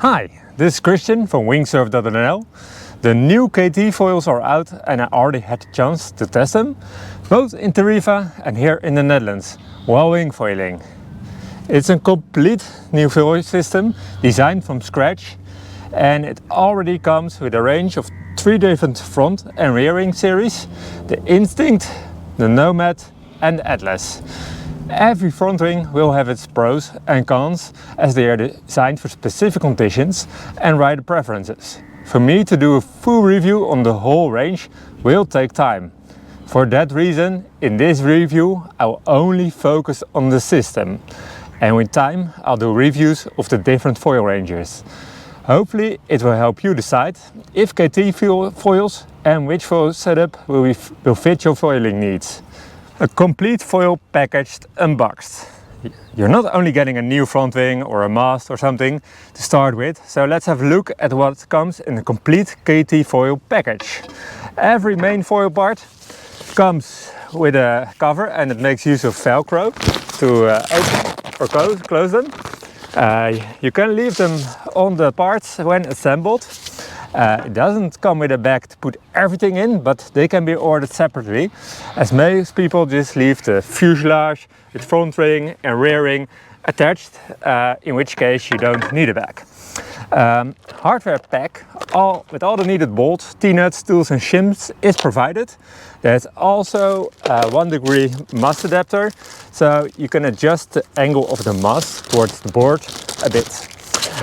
Hi, this is Christian from Wingsurfer.nl. The new KT foils are out and I already had the chance to test them, both in Tarifa and here in the Netherlands, while wingfoiling. It's a complete new foil system designed from scratch, and it already comes with a range of 3 different front and rear wing series: the Instinct, the Nomad and Atlas. Every front wing will have its pros and cons, as they are designed for specific conditions and rider preferences. For me to do a full review on the whole range will take time. For that reason, in this review I will only focus on the system, and with time I'll do reviews of the different foil ranges. Hopefully it will help you decide if KT foils and which foil setup will fit your foiling needs. A complete foil packaged unboxed. You're not only getting a new front wing or a mast or something to start with, so let's have a look at what comes in the complete KT foil package. Every main foil part comes with a cover, and it makes use of Velcro to open or close them. You can leave them on the parts when assembled. It doesn't come with a bag to put everything in, but they can be ordered separately, as most people just leave the fuselage with front wing and rear wing attached, in which case you don't need a bag. Hardware pack with all the needed bolts, T-nuts, tools and shims is provided. There's also a 1-degree mast adapter, so you can adjust the angle of the mast towards the board a bit.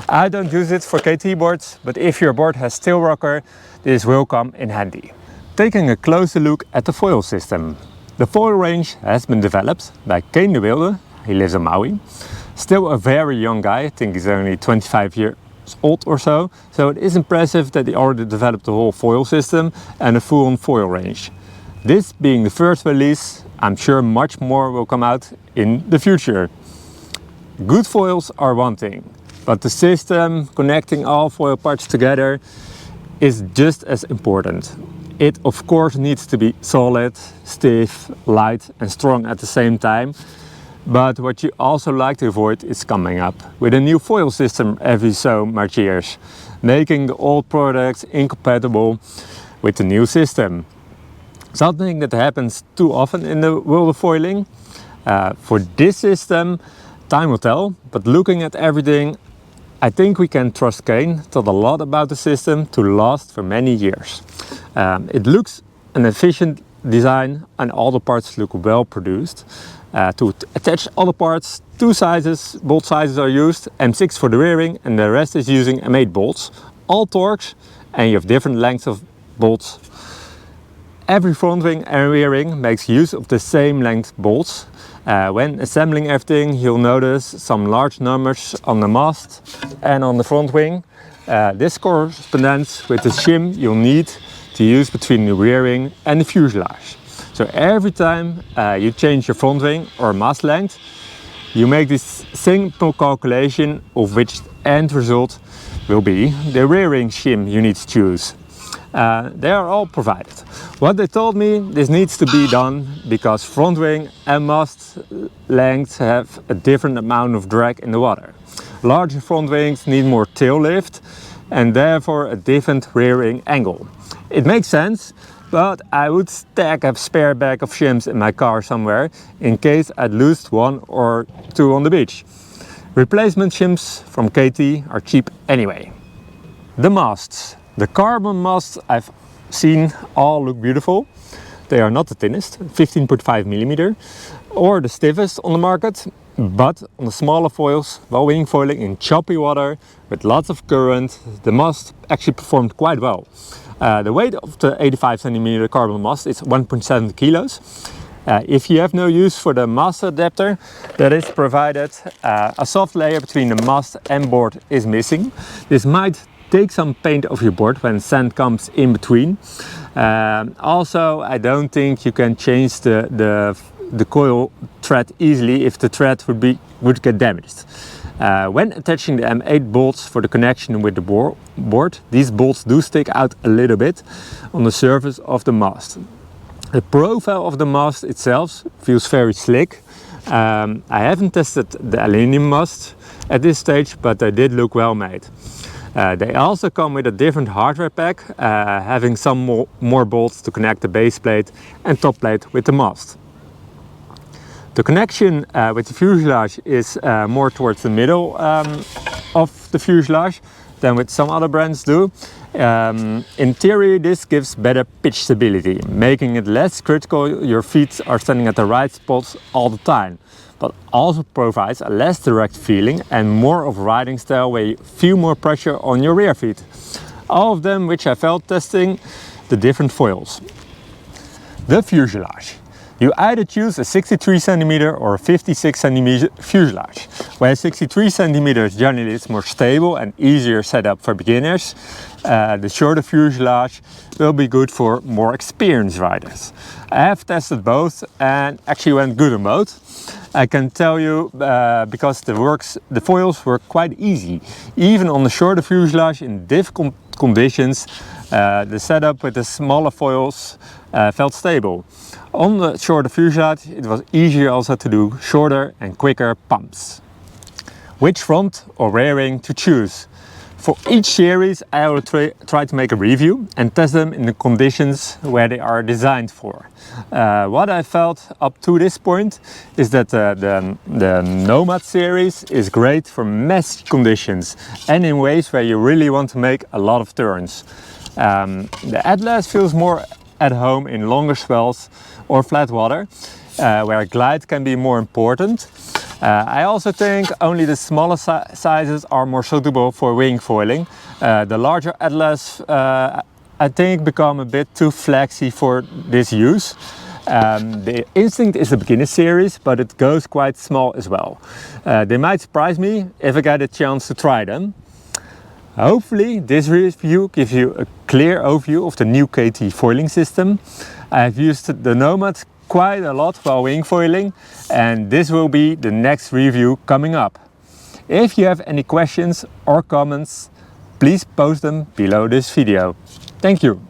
I don't use it for KT boards, but if your board has steel rocker, this will come in handy. Taking a closer look at the foil system. The foil range has been developed by Kane de Wilde. He lives on Maui. Still a very young guy, I think he's only 25 years old or so. So it is impressive that he already developed the whole foil system and a full-on foil range. This being the first release, I'm sure much more will come out in the future. Good foils are one thing, but the system connecting all foil parts together is just as important. It of course needs to be solid, stiff, light and strong at the same time. But what you also like to avoid is coming up with a new foil system every so much years, making the old products incompatible with the new system. Something that happens too often in the world of foiling. For this system, time will tell, but looking at everything, I think we can trust Kane told a lot about the system to last for many years. It looks an efficient design and all the parts look well produced. To attach all the parts, 2 sizes, bolt sizes are used, M6 for the rear wing and the rest is using M8 bolts. All Torx, and you have different lengths of bolts. Every front wing and rear wing makes use of the same length bolts. When assembling everything, you'll notice some large numbers on the mast and on the front wing. This corresponds with the shim you'll need to use between the rear wing and the fuselage. So every time you change your front wing or mast length, you make this simple calculation of which the end result will be the rear wing shim you need to choose. They are all provided. What they told me, this needs to be done because front wing and mast lengths have a different amount of drag in the water. Larger front wings need more tail lift and therefore a different rear wing angle. It makes sense, but I would stack a spare bag of shims in my car somewhere in case I'd lose 1 or 2 on the beach. Replacement shims from KT are cheap anyway. The masts. The carbon masts I've seen all look beautiful. They are not the thinnest, 15.5mm, or the stiffest on the market, but on the smaller foils, while wingfoiling in choppy water with lots of current, the mast actually performed quite well. The weight of the 85cm carbon mast is 1.7 kilos. If you have no use for the mast adapter that is provided, a soft layer between the mast and board is missing. This might take some paint off your board when sand comes in between. Also, I don't think you can change the coil thread easily if the thread would get damaged. When attaching the M8 bolts for the connection with the board, these bolts do stick out a little bit on the surface of the mast. The profile of the mast itself feels very slick. I haven't tested the aluminum mast, at this stage, but they did look well made. They also come with a different hardware pack, having some more bolts to connect the base plate and top plate with the mast. The connection with the fuselage is more towards the middle of the fuselage than with some other brands do. In theory, this gives better pitch stability, making it less critical your feet are standing at the right spots all the time, but also provides a less direct feeling and more of riding style where you feel more pressure on your rear feet. All of them which I felt testing the different foils. The fuselage. You either choose a 63 cm or a 56 cm fuselage, where 63 cm generally is more stable and easier setup for beginners. The shorter fuselage will be good for more experienced riders. I have tested both and actually went good on both. I can tell you because the foils work quite easy. Even on the shorter fuselage in difficult conditions, the setup with the smaller foils felt stable. On the shorter fuselage it was easier also to do shorter and quicker pumps. Which front or rear wing to choose? For each series I will try to make a review and test them in the conditions where they are designed for. What I felt up to this point is that the Nomad series is great for messy conditions and in ways where you really want to make a lot of turns. The Atlas feels more at home in longer swells or flat water, where glide can be more important. I also think only the smaller sizes are more suitable for wing foiling. The larger Atlas I think become a bit too flexy for this use. The Instinct is a beginner series, but it goes quite small as well. They might surprise me if I get a chance to try them. Hopefully this review gives you a clear overview of the new KT foiling system. I have used the Nomad quite a lot while wing foiling, and this will be the next review coming up. If you have any questions or comments, please post them below this video. Thank you.